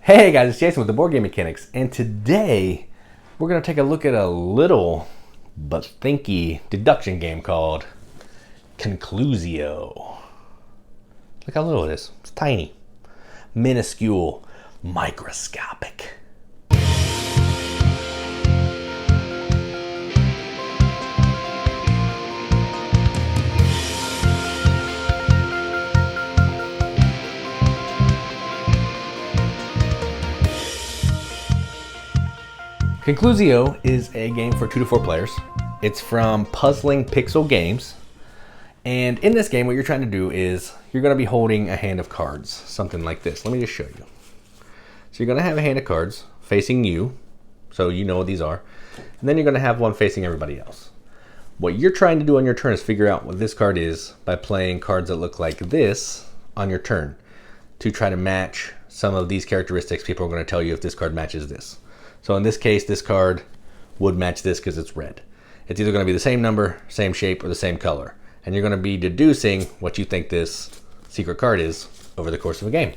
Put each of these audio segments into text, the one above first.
Hey guys, it's Jason with the Board Game Mechanics, and today we're going to take a look at a little but thinky deduction game called Concluzio. Look how little it is. It's tiny, minuscule, microscopic. Concluzio is a game for 2 to 4 players. It's from Puzzling Pixel Games. And in this game, what you're trying to do is you're going to be holding a hand of cards, something like this. Let me just show you. So you're going to have a hand of cards facing you, so you know what these are. And then you're going to have one facing everybody else. What you're trying to do on your turn is figure out what this card is by playing cards that look like this on your turn to try to match some of these characteristics. People are going to tell you if this card matches this. So in this case, this card would match this because it's red. It's either going to be the same number, same shape, or the same color. And you're going to be deducing what you think this secret card is over the course of a game.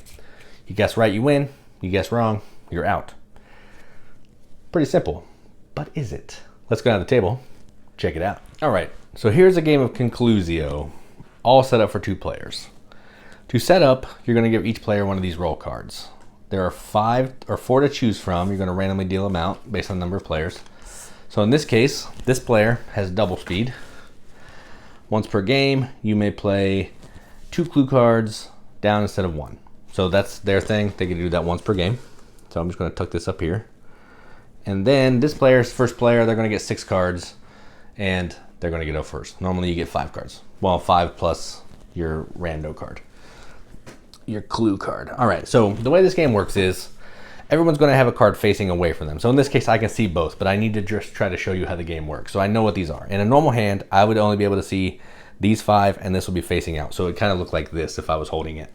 You guess right, you win. You guess wrong, you're out. Pretty simple, but is it? Let's go down to the table, check it out. All right, so here's a game of Concluzio, all set up for 2 players. To set up, you're going to give each player one of these roll cards. There are 5 or 4 to choose from. You're going to randomly deal them out based on the number of players. So in this case, this player has double speed. Once per game, you may play 2 clue cards down instead of 1. So that's their thing. They can do that once per game. So I'm just going to tuck this up here. And then this player's first player, they're going to get 6 cards, and they're going to go first. Normally you get 5 cards. Well, 5 plus your rando card. Your clue card. All right, so the way this game works is everyone's going to have a card facing away from them. So in this case, I can see both, but I need to just try to show you how the game works. So I know what these are. In a normal hand, I would only be able to see these 5, and this will be facing out. So it kind of looked like this if I was holding it,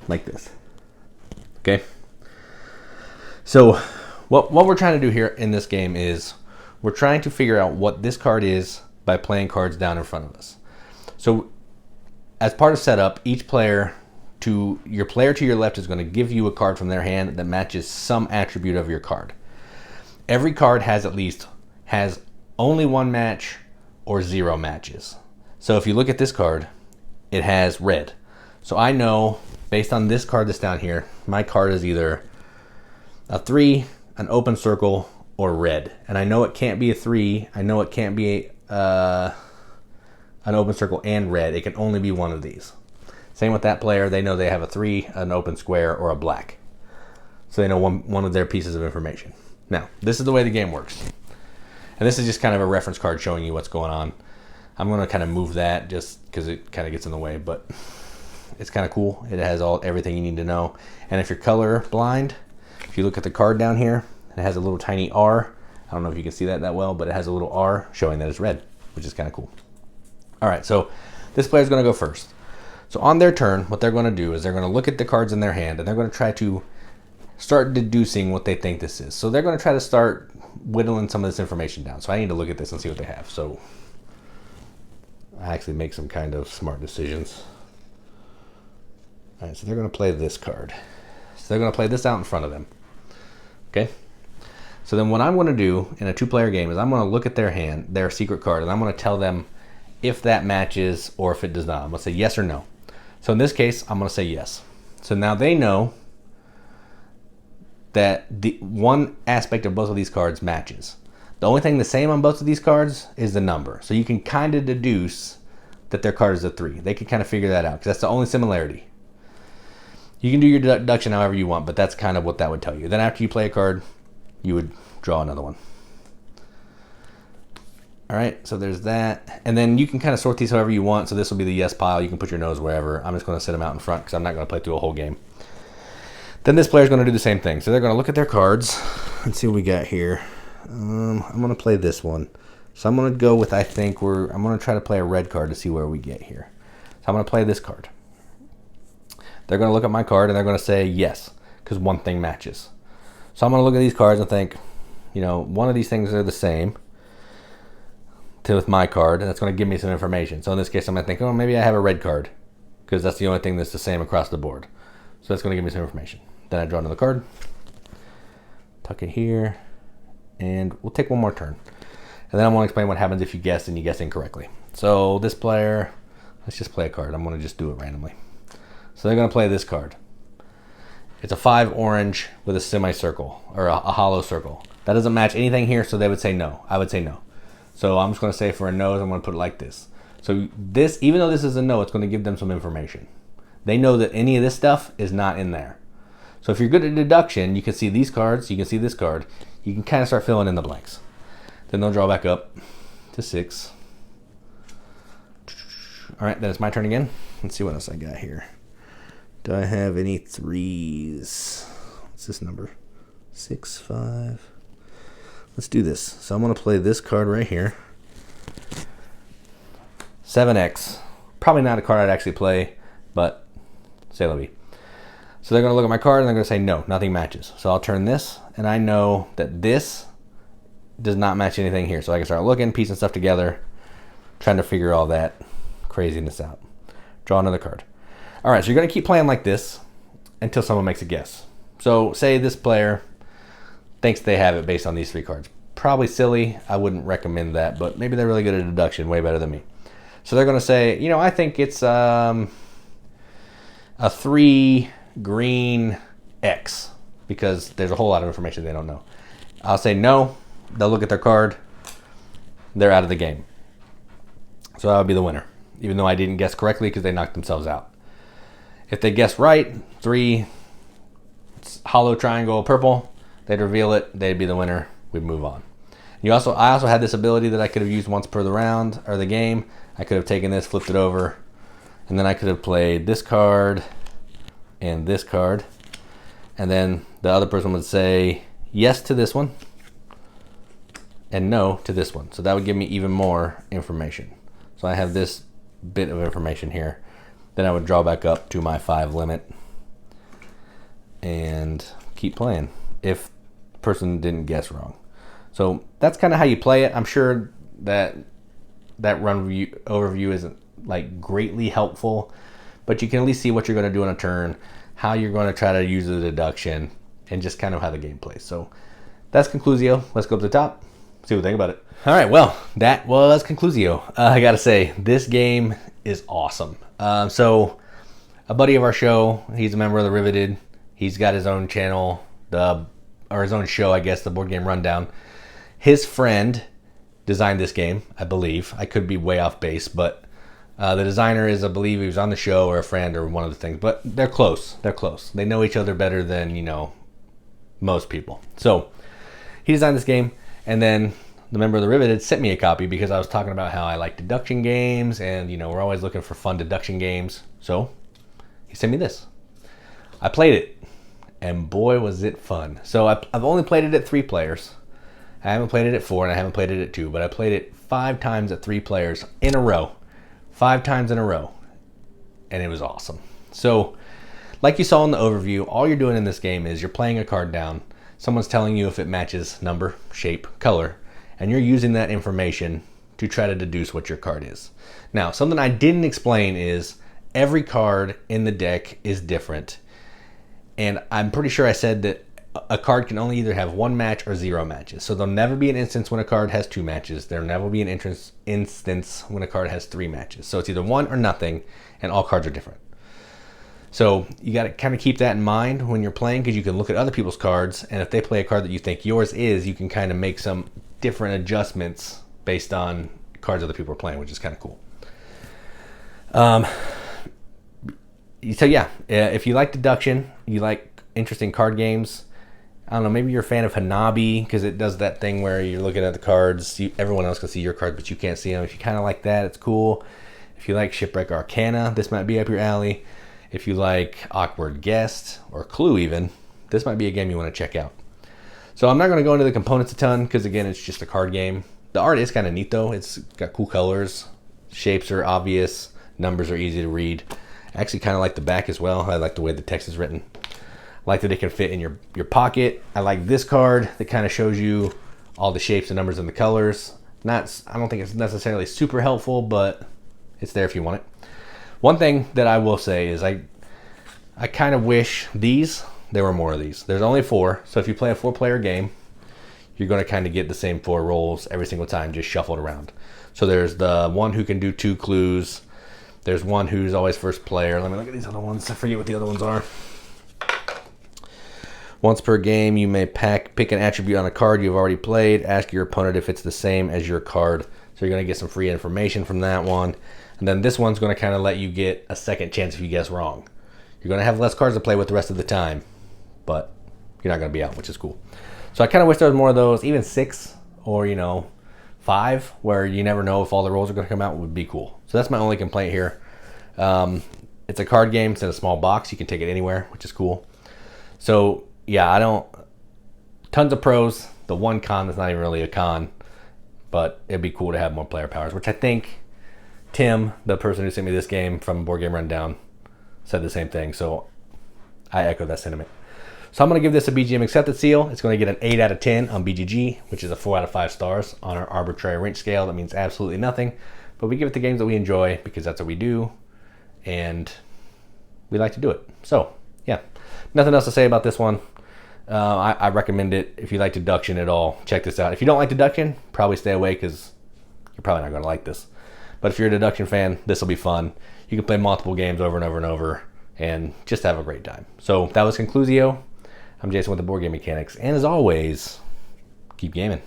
like this. Okay. So what we're trying to do here in this game is we're trying to figure out what this card is by playing cards down in front of us. So as part of setup, each player to your left is going to give you a card from their hand that matches some attribute of your card. Every card has only 1 match or 0 matches. So if you look at this card, it has red. So I know based on this card that's down here, my card is either a 3, an open circle, or red. And I know it can't be a 3. I know it can't be an open circle and red. It can only be one of these. Same with that player. They know they have a 3, an open square, or a black. So they know one of their pieces of information. Now, this is the way the game works. And this is just kind of a reference card showing you what's going on. I'm going to kind of move that just because it kind of gets in the way, but it's kind of cool. It has everything you need to know. And if you're color blind, if you look at the card down here, it has a little tiny R. I don't know if you can see that well, but it has a little R showing that it's red, which is kind of cool. All right, so this player's going to go first. So on their turn, what they're going to do is they're going to look at the cards in their hand, and they're going to try to start deducing what they think this is. So they're going to try to start whittling some of this information down. So I need to look at this and see what they have. So I actually make some kind of smart decisions. All right, so they're going to play this card. So they're going to play this out in front of them. Okay? So then what I'm going to do in a 2-player game is I'm going to look at their hand, their secret card, and I'm going to tell them if that matches or if it does not. I'm going to say yes or no. So in this case, I'm going to say yes. So now they know that the one aspect of both of these cards matches. The only thing the same on both of these cards is the number. So you can kind of deduce that their card is a 3. They can kind of figure that out because that's the only similarity. You can do your deduction however you want, but that's kind of what that would tell you. Then after you play a card, you would draw another one. All right, so there's that. And then you can kind of sort these however you want. So this will be the yes pile. You can put your nose wherever. I'm just going to sit them out in front because I'm not going to play through a whole game. Then this player's going to do the same thing. So they're going to look at their cards and see what we got here. I'm going to play this one. So I'm going to go with, I'm going to try to play a red card to see where we get here. So I'm going to play this card. They're going to look at my card and they're going to say yes because one thing matches. So I'm going to look at these cards and think, one of these things are the same with my card, and that's going to give me some information. So in this case, I'm going to think, oh, maybe I have a red card because that's the only thing that's the same across the board. So that's going to give me some information. Then I draw another card. tuck it here, and we'll take one more turn. And then I want to explain what happens if you guess and you guess incorrectly. So this player, let's just play a card. I'm going to just do it randomly. So they're going to play this card. It's a 5 orange with a semicircle, or a hollow circle. That doesn't match anything here, so they would say no. I would say no. So I'm just going to say for a nose, I'm going to put it like this. So this, even though this is a no, it's going to give them some information. They know that any of this stuff is not in there. So if you're good at deduction, you can see these cards, you can see this card. You can kind of start filling in the blanks. Then they'll draw back up to 6. All right, then it's my turn again. Let's see what else I got here. Do I have any 3s? What's this number? 6, 5. Let's do this. So I'm going to play this card right here. 7X. Probably not a card I'd actually play, but c'est la vie. So they're going to look at my card and they're going to say, no, nothing matches. So I'll turn this, and I know that this does not match anything here. So I can start looking, piecing stuff together, trying to figure all that craziness out. Draw another card. All right, so you're going to keep playing like this until someone makes a guess. So say this player thinks they have it based on these 3 cards. Probably silly. I wouldn't recommend that, but maybe they're really good at deduction, way better than me. So they're going to say, you know, I think it's a 3 green X, because there's a whole lot of information they don't know. I'll say no. They'll look at their card. They're out of the game. So I would be the winner, even though I didn't guess correctly because they knocked themselves out. If they guess right, 3 hollow triangle purple, they'd reveal it. They'd be the winner. We'd move on. I also had this ability that I could have used once per the round or the game. I could have taken this, flipped it over, and then I could have played this card and this card. And then the other person would say yes to this one and no to this one. So that would give me even more information. So I have this bit of information here. Then I would draw back up to my 5 limit and keep playing if the person didn't guess wrong. So that's kind of how you play it. I'm sure that overview isn't like greatly helpful, but you can at least see what you're going to do on a turn, how you're going to try to use the deduction, and just kind of how the game plays. So that's Concluzio. Let's go up to the top, see what we think about it. All right, well, that was Concluzio. I got to say, this game is awesome. So a buddy of our show, he's a member of the Riveted. He's got his own channel, or his own show, I guess, the Board Game Rundown. His friend designed this game, I believe. I could be way off base, but the designer is, I believe, he was on the show or a friend or one of the things. But they're close. They're close. They know each other better than, you know, most people. So he designed this game, and then the member of the Riveted sent me a copy because I was talking about how I like deduction games, and, you know, we're always looking for fun deduction games. So he sent me this. I played it, and boy, was it fun. So I've only played it at 3 players. I haven't played it at 4, and I haven't played it at 2, but I played it 5 times at 3 players in a row. 5 times in a row, and it was awesome. So like you saw in the overview, all you're doing in this game is you're playing a card down. Someone's telling you if it matches number, shape, color, and you're using that information to try to deduce what your card is. Now, something I didn't explain is every card in the deck is different, and I'm pretty sure I said that a card can only either have 1 match or 0 matches. So there'll never be an instance when a card has 2 matches. There'll never be an instance when a card has 3 matches. So it's either 1 or nothing, and all cards are different. So you got to kind of keep that in mind when you're playing, because you can look at other people's cards, and if they play a card that you think yours is, you can kind of make some different adjustments based on cards other people are playing, which is kind of cool. So yeah, if you like deduction, you like interesting card games, I don't know, maybe you're a fan of Hanabi because it does that thing where you're looking at the cards, everyone else can see your cards, but you can't see them. If you kind of like that, it's cool. If you like Shipwreck Arcana, this might be up your alley. If you like Awkward Guest or Clue even, this might be a game you want to check out. So I'm not going to go into the components a ton because, again, it's just a card game. The art is kind of neat, though. It's got cool colors. Shapes are obvious. Numbers are easy to read. I actually kind of like the back as well. I like the way the text is written. I like that it can fit in your pocket. I like this card that kind of shows you all the shapes and numbers and the colors. I don't think it's necessarily super helpful, but it's there if you want it. One thing that I will say is I kind of wish these there were more of these. There's only 4, so if you play a 4-player game, you're going to kind of get the same 4 rolls every single time, just shuffled around. So there's the one who can do 2 clues. There's one who's always first player. Let me look at these other ones. I forget what the other ones are. Once per game, you may pick an attribute on a card you've already played. Ask your opponent if it's the same as your card. So you're going to get some free information from that one. And then this one's going to kind of let you get a second chance if you guess wrong. You're going to have less cards to play with the rest of the time, but you're not going to be out, which is cool. So I kind of wish there was more of those. Even 6 or, 5, where you never know if all the rolls are going to come out, would be cool. So that's my only complaint here. It's a card game. It's in a small box. You can take it anywhere, which is cool. So yeah, tons of pros. The one con that's not even really a con, but it'd be cool to have more player powers, which I think Tim, the person who sent me this game from Board Game Rundown, said the same thing. So I echo that sentiment. So I'm going to give this a BGM accepted seal. It's going to get an 8 out of 10 on BGG, which is a 4 out of 5 stars on our arbitrary rank scale. That means absolutely nothing, but we give it the games that we enjoy because that's what we do, and we like to do it. So yeah, nothing else to say about this one. I recommend it. If you like Deduction at all, check this out. If you don't like Deduction, probably stay away because you're probably not going to like this. But if you're a Deduction fan, this will be fun. You can play multiple games over and over and over and just have a great time. So that was Concluzio. I'm Jason with the Board Game Mechanics. And as always, keep gaming.